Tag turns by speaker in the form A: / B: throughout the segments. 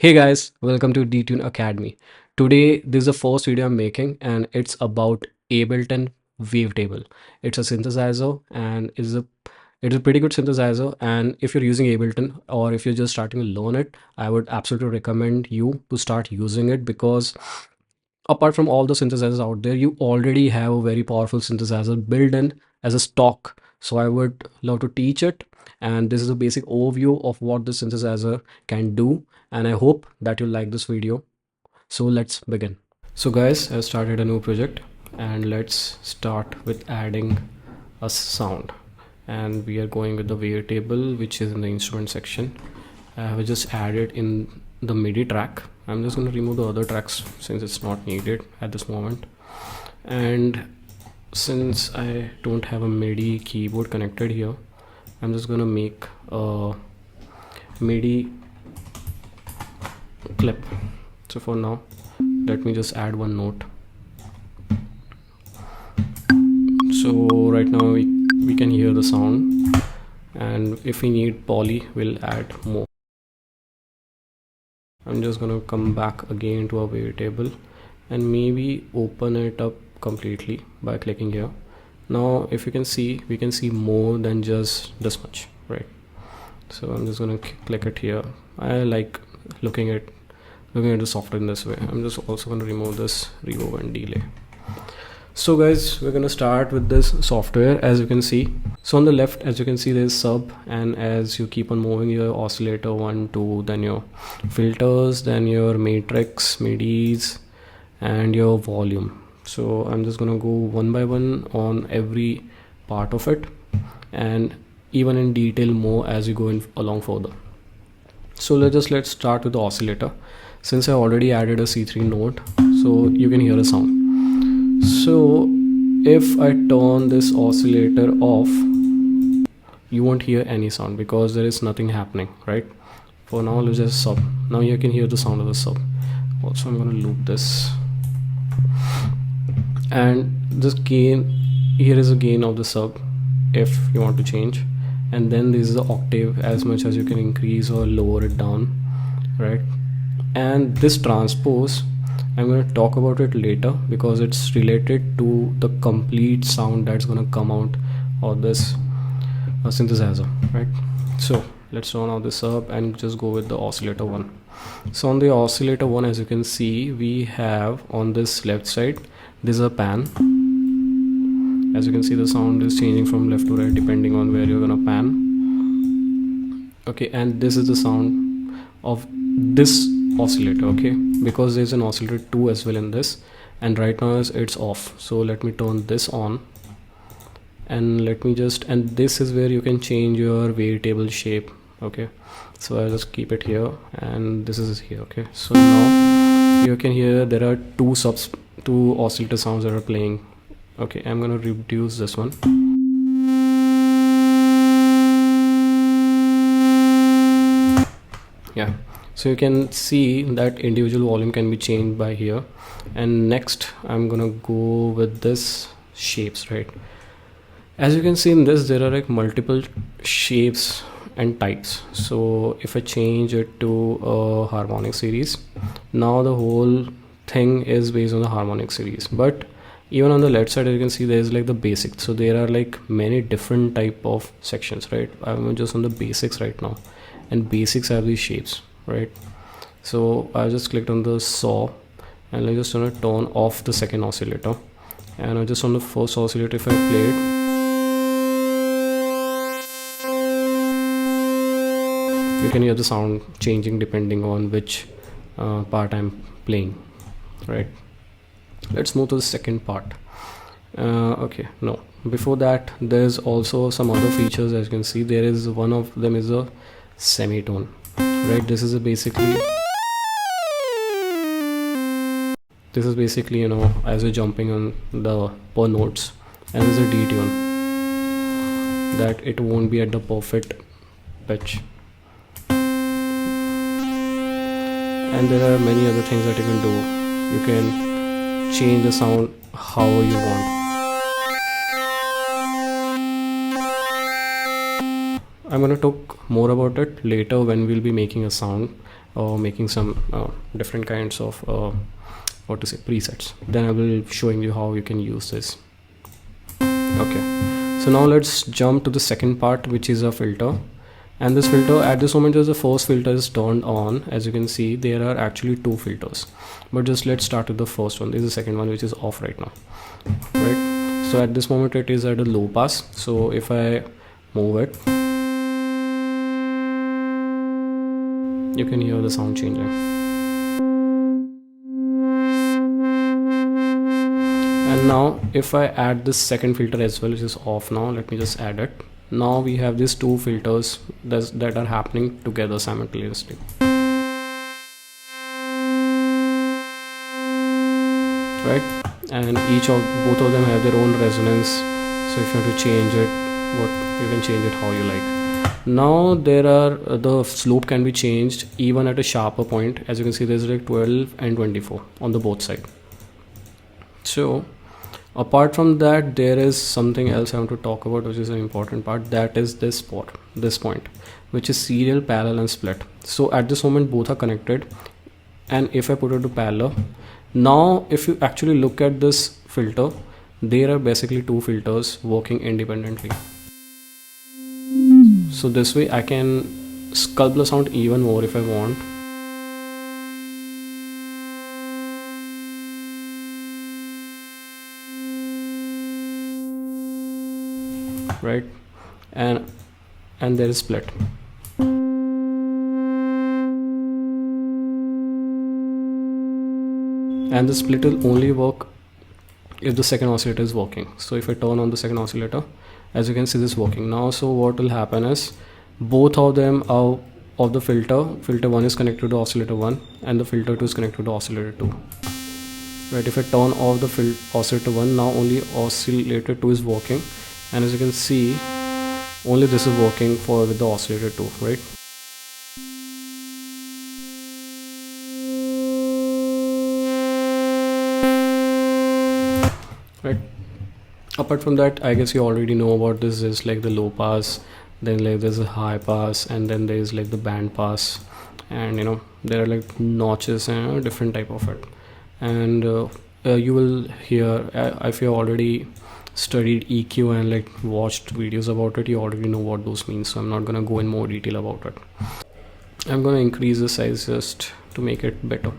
A: Hey guys, welcome to DTune Academy. Today, this is the first video I'm making, and it's about Ableton Wavetable. It's a synthesizer, and it's a pretty good synthesizer. And if you're using Ableton or if you're just starting to learn it, I would absolutely recommend you to start using it because apart from all the synthesizers out there, you already have a very powerful synthesizer built in as a stock. So I would love to teach it, and this is a basic overview of what the synthesizer can do, and I hope that you like this video. So let's begin. So guys, I started a new project, and let's start with adding a sound, and we are going with the wavetable, which is in the instrument section. I have just added in the MIDI track. I'm just going to remove the other tracks since it's not needed at this moment. And since I don't have a MIDI keyboard connected here, I'm just going to make a MIDI clip. So for now, let me just add one note. So right now we can hear the sound, and if we need poly, we'll add more. I'm just gonna come back again to our wavetable and maybe open it up completely by clicking here. Now if you can see, we can see more than just this much, right? So I'm just gonna click it here. I like looking at the software in this way. I'm just also gonna remove this reverb and delay. So guys, we're gonna start with this software. As you can see, so on the left, as you can see, there's sub, and as you keep on moving your oscillator 1 2, then your filters, then your matrix, midis, and your volume. So I'm just gonna go one by one on every part of it, and even in detail more as you go in along further. So let's start with the oscillator. Since I already added a C3 note, so you can hear a sound. So if I turn this oscillator off, you won't hear any sound because there is nothing happening, right? For now, let's just sub. Now you can hear the sound of the sub. Also, I'm going to loop this, and this gain, here is a gain of the sub if you want to change, and then this is the octave, as much as you can increase or lower it down, right? And this transpose, I'm going to talk about it later because it's related to the complete sound that's going to come out of this synthesizer, right? So let's turn out this up and just go with the oscillator 1. So on the oscillator 1, as you can see, we have on this left side, this is a pan. As you can see, the sound is changing from left to right depending on where you're going to pan. Okay, and this is the sound of this oscillator, okay, because there's an oscillator 2 as well in this, and right now it's off. So let me turn this on, and let me just, and this is where you can change your wavetable shape, okay? So I'll just keep it here, and this is here, okay? So now you can hear there are two oscillator sounds that are playing. Okay, I'm gonna reduce this one. Yeah, so you can see that individual volume can be changed by here. And next I'm gonna go with this shapes, right? As you can see in this, there are like multiple shapes and types. So if I change it to a harmonic series, now the whole thing is based on the harmonic series. But even on the left side, you can see there's like the basic. So there are like many different type of sections, right? I'm just on the basics right now, and basics have these shapes, right? So I just clicked on the saw, and I just want to turn off the second oscillator, and I just on the first oscillator, if I play it, you can hear the sound changing depending on which part I'm playing, right? Let's move to the second part. Okay, no, before that, there's also some other features. As you can see, there is one of them is a semitone, right? This is basically, you know, as you're jumping on the per notes, and there's a detune that it won't be at the perfect pitch. And there are many other things that you can do. You can change the sound however you want. I'm going to talk more about it later when we'll be making a sound. making some different kinds of what to say, presets. Then I will showing you how you can use this. Okay, so now let's jump to the second part, which is a filter. And this filter, at this moment, as the first filter is turned on, as you can see there are actually two filters, but just let's start with the first one. This is the second one, which is off right now, right? So at this moment it is at a low pass. So if I move it, you can hear the sound changing. And now if I add this second filter as well, which is off now, let me just add it. Now we have these two filters that are happening together simultaneously. Right? And both of them have their own resonance. So if you want to change it, you can change it how you like. Now the slope can be changed even at a sharper point. As you can see, there's like 12 and 24 on the both side. So apart from that, there is something else I want to talk about, which is an important part. That is this point, which is serial, parallel and split. So at this moment both are connected, and if I put it to parallel, now if you actually look at this filter, there are basically two filters working independently. So this way I can sculpt the sound even more if I want. Right? And there is split. And the split will only work if the second oscillator is working. So if I turn on the second oscillator, as you can see, this is working now. So what will happen is both of them are of the filter 1 is connected to oscillator 1 and the filter 2 is connected to oscillator 2. Right? If I turn off the oscillator 1, now only oscillator 2 is working, and as you can see, only this is working with the oscillator 2, right? Right. Apart from that, I guess you already know about this. Is like the low pass, then like there's a high pass, and then there's like the band pass, and there are like notches and different type of it. And you will hear, if you already studied EQ and like watched videos about it, you already know what those mean, so I'm not gonna go in more detail about it. I'm gonna increase the size just to make it better.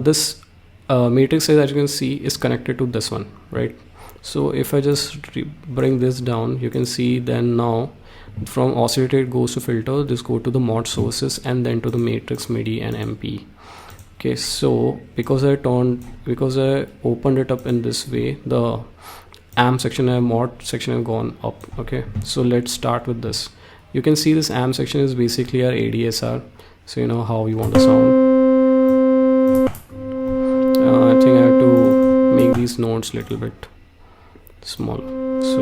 A: This matrix size, as you can see, is connected to this one, right? So if I just bring this down, you can see then now from oscillator it goes to filter, this go to the mod sources, and then to the matrix, MIDI and MP. Okay, so because I opened it up in this way, the amp section and mod section have gone up. Okay, so let's start with this. You can see this amp section is basically our ADSR, so you know how you want the sound. I think I have to make these notes little bit small. So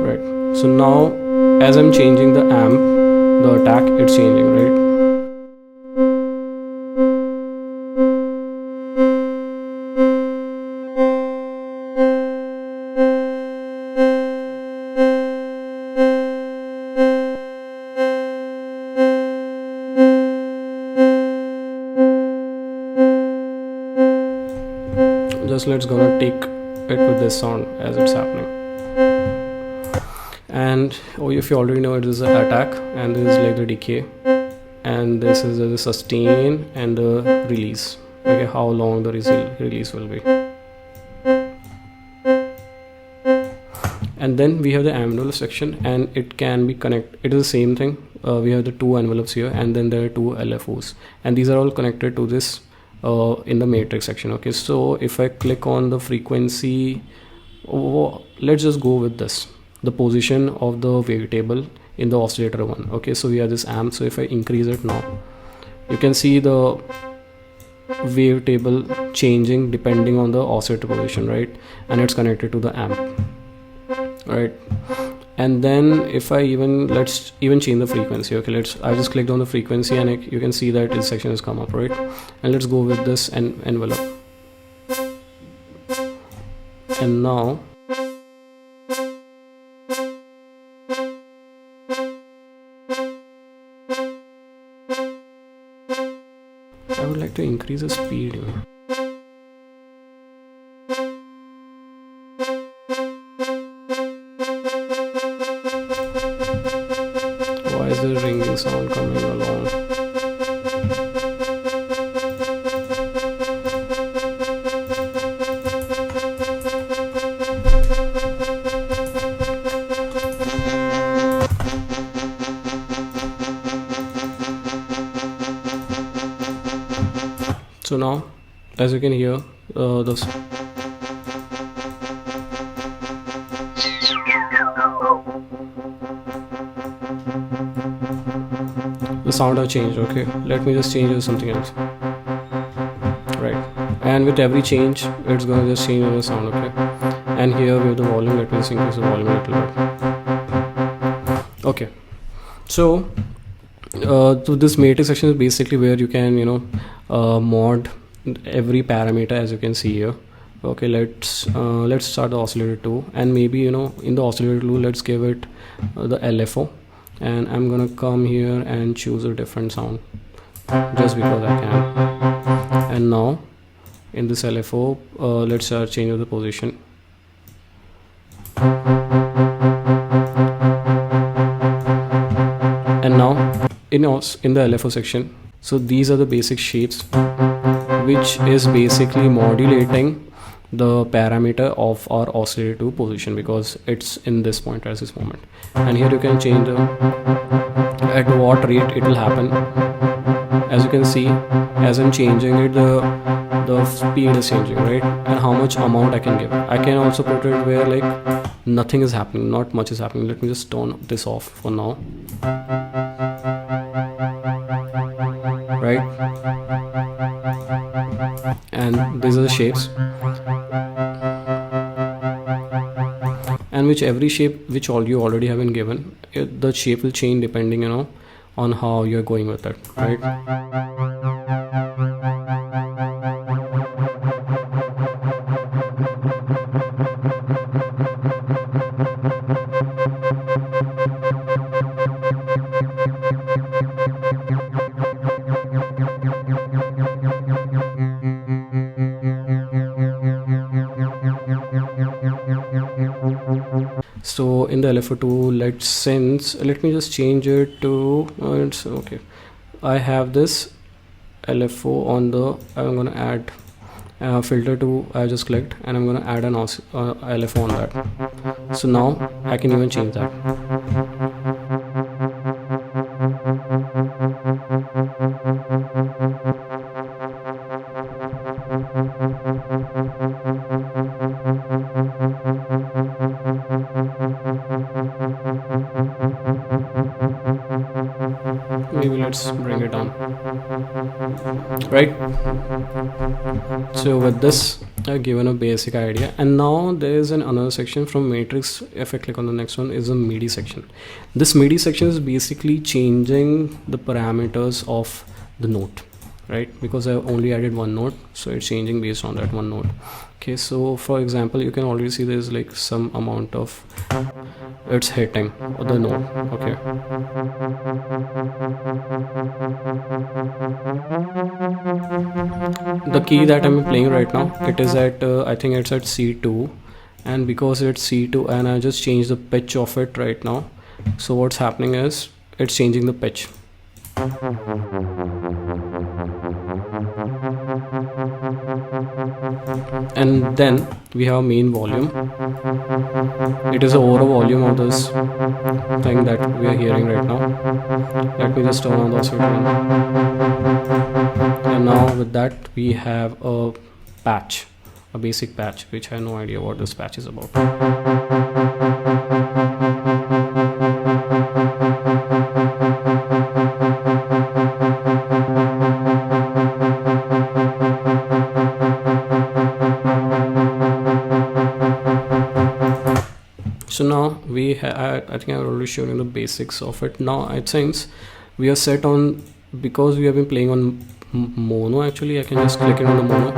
A: right, so now as I'm changing the amp, the attack, it's changing, right? Just let's gonna take it with this sound as it's happening. And if you already know, it is the attack, and this is like the decay, and this is the sustain and the release. Okay, how long the release will be. And then we have the envelope section, and it can be connected. It is the same thing. We have the two envelopes here, and then there are two LFOs, and these are all connected to this in the matrix section. Okay, so if I click on the frequency, let's just go with this, the position of the wavetable in the oscillator 1. Okay, so we have this amp. So if I increase it now, you can see the wavetable changing depending on the oscillator position, right? And it's connected to the amp, right? And then if I let's even change the frequency. Okay, I just clicked on the frequency, and you can see that this section has come up, right? And let's go with this envelope. And now I would like to increase the speed here. Why is the ringing sound coming along? So now, as you can hear, the sound have changed. Okay, let me just change to something else. Right, and with every change, it's gonna just change the sound. Okay, and here we have the volume. Let me just increase the volume a little bit. Okay, so this matrix section is basically where you can mod every parameter, as you can see here. Okay, let's start the oscillator 2, and maybe in the oscillator 2 let's give it the LFO, and I'm gonna come here and choose a different sound just because I can. And now in this LFO, let's change the position. And now in the LFO section, so these are the basic shapes, which is basically modulating the parameter of our oscillator 2 position, because it's in this point at this moment. And here you can change at what rate it will happen. As you can see, as I'm changing it, the speed is changing, right? And how much amount I can give. I can also put it where like nothing is happening, not much is happening. Let me just turn this off for now. Right, and these are the shapes, and which every shape which you already have been given, the shape will change depending on how you're going with it, right? So in the LFO2, let me just change it to it's okay. I have this LFO on the, I'm gonna add filter to, I just clicked, and I'm gonna add an LFO on that. So now I can even change that. Maybe let's bring it down, right? So with this, I've given a basic idea, and now there is another section from matrix. If I click on the next one, is a MIDI section. This MIDI section is basically changing the parameters of the note, right? Because I only added one note, so it's changing based on that one note. Okay, so for example, you can already see there's like some amount of it's hitting the note. Okay, the key that I'm playing right now, it is at I think it's at C2, and because it's C2 and I just changed the pitch of it right now, so what's happening is it's changing the pitch. And then we have main volume. It is the overall volume of this thing that we are hearing right now. Let me just turn on the oscillator. And now with that we have a patch, a basic patch, which I have no idea what this patch is about. So now we have, I think I've already shown you the basics of it. Now I think we are set on, because we have been playing on mono. Actually I can just click it on the mono,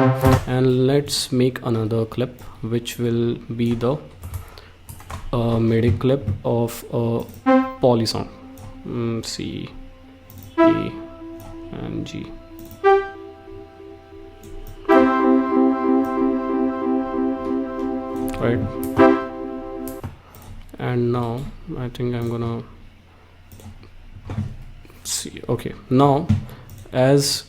A: and let's make another clip which will be the MIDI clip of a poly sound. C, A and G. Right, and now I think I'm gonna see. Okay, now as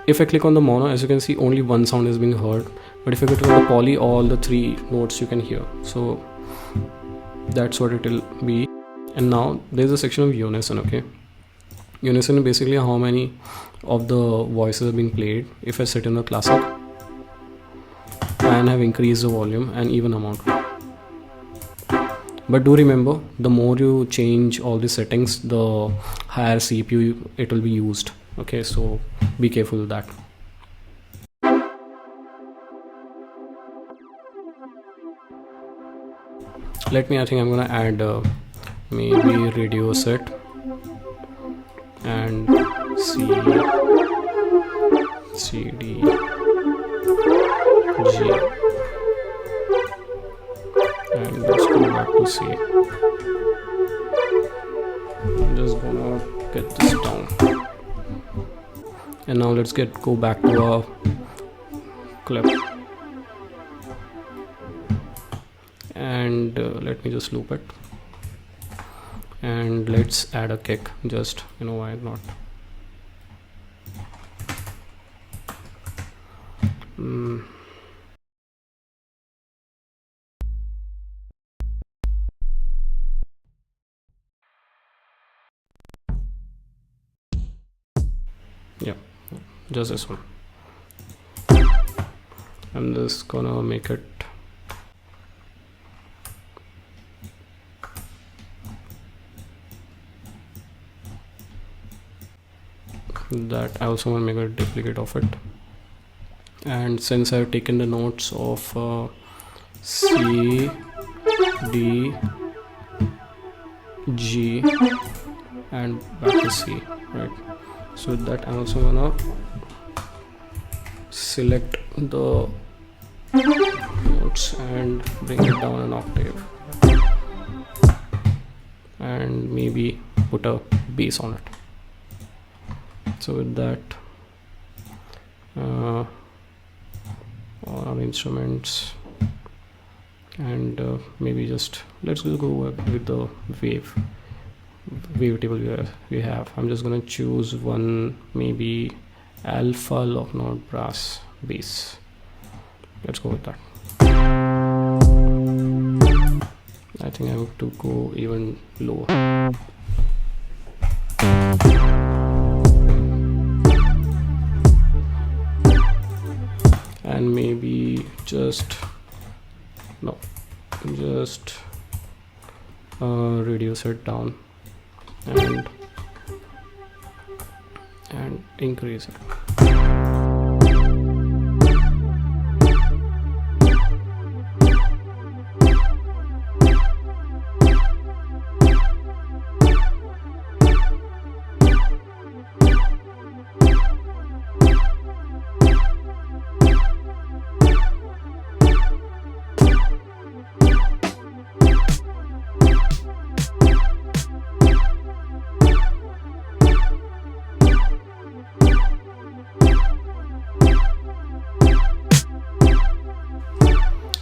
A: if I click on the mono, as you can see only one sound is being heard, but if I click on the poly, all the 3 notes you can hear. So that's what it will be. And now there's a section of unison. Okay, unison is basically how many of the voices are being played. If I set in the classic and have increased the volume and even amount, but do remember, the more you change all the settings, the higher CPU it will be used. Okay, so be careful with that. I think I'm gonna add maybe radio set and C, D, G, and let's go back to C. I'm just gonna get this down, and now let's go back to our clip, and let me just loop it, and let's add a kick. Just, why not? Yeah, just this one. I'm just gonna make it that. I also want to make a duplicate of it, and since I've taken the notes of C, D, G and back to C, right? So with that I'm also gonna select the notes and bring it down an octave, and maybe put a bass on it. So with that, all our instruments, and maybe just let's go with the wavetable we have. I'm just gonna choose one, maybe alpha lock note brass bass. Let's go with that. I think I have to go even lower. And maybe just reduce it down and increase it.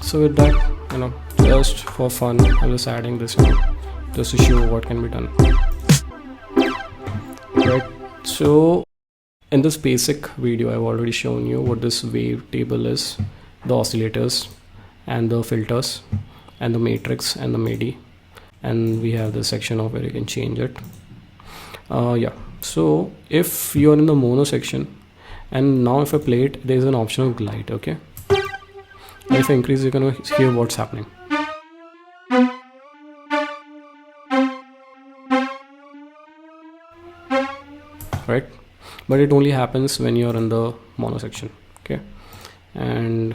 A: So with that, just for fun, I'm just adding this, just to show what can be done. Right, so in this basic video I've already shown you what this wavetable is, the oscillators and the filters and the matrix and the MIDI, and we have the section of where you can change it. Yeah, so if you're in the mono section, and now if I play it, there's an option of glide. Okay, and if I increase, you're gonna hear what's happening. Right, but it only happens when you're in the mono section. Okay, and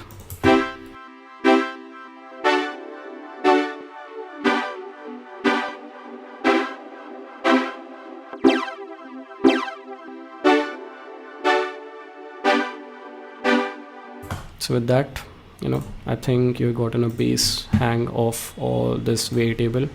A: So with that, I think you've gotten a base hang of all this wavetable.